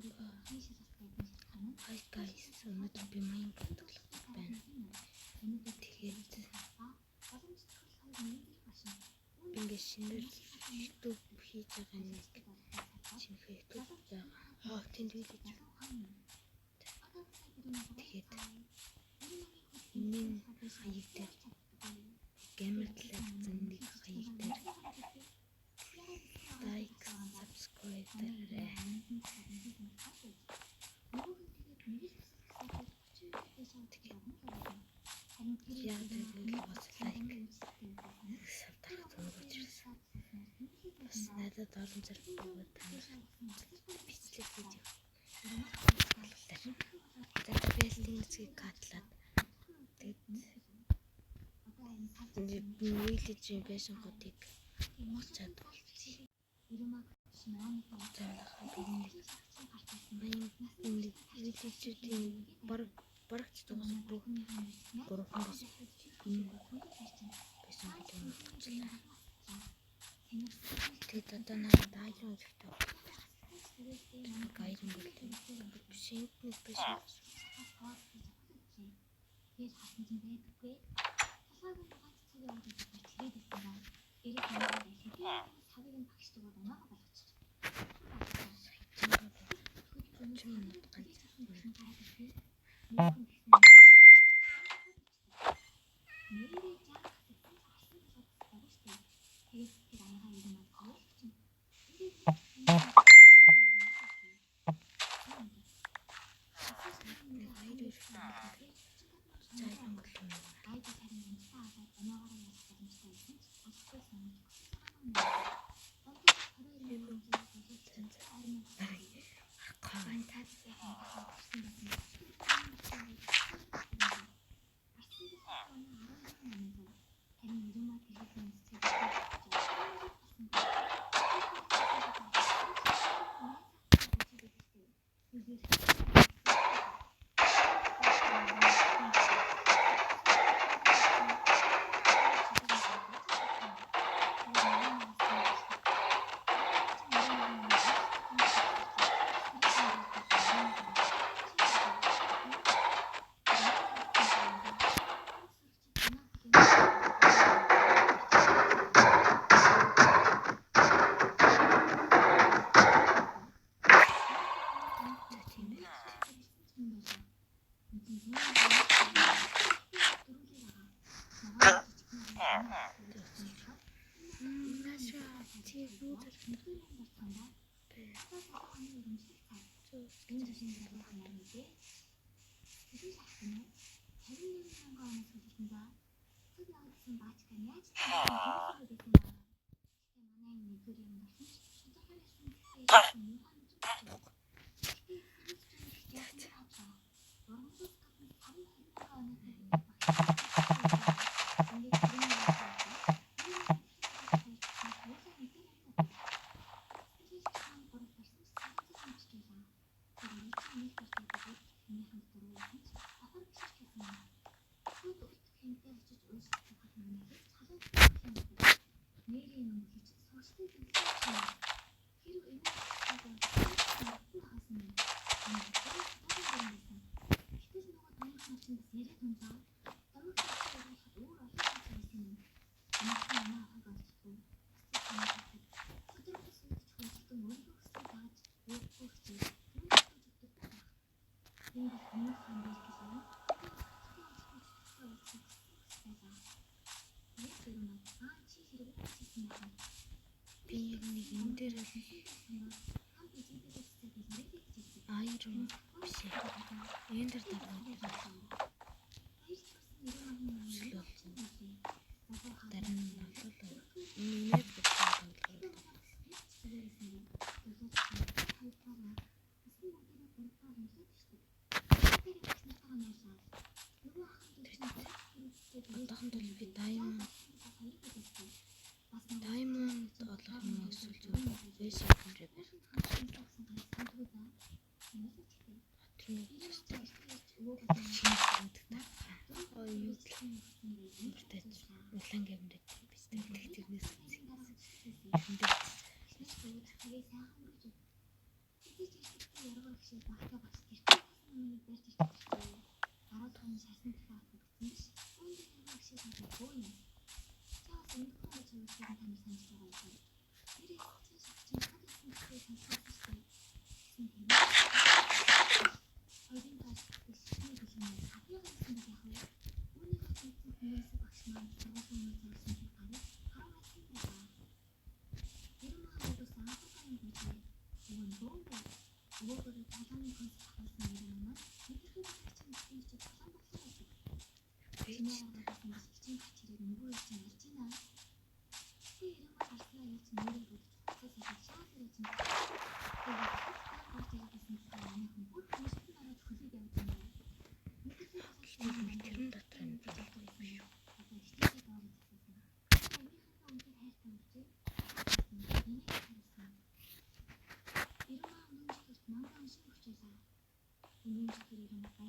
Hi guys, өнөөдөр би Minecraft тоглох байна. Тэгээд би ингээд шинээр YouTube хийж байгаа нэг шинэ Facebook байгаа. Тэнд видео. Тэгээд энэ хаяг дээр гэмэрлэг зэндэг хаяг дээр like, subscribe дээрээ. Яг тэгэл бас лайк савтарах зүгөөч. Бас надад орон зэрэг бөгөөд бичлэг видео. Тэгээд линкийг катлаад тэгээд вилежийн байсан хотыг уучаад болчих. Вилежүүдийн барагч тугас бүх бурхан байсан. Тэгээд одоо надад айлын үзэгтэй гайрын бэлтэн бишэнд нэг байсан. 길이 밑으로 나타나는 줄 알고 있어요.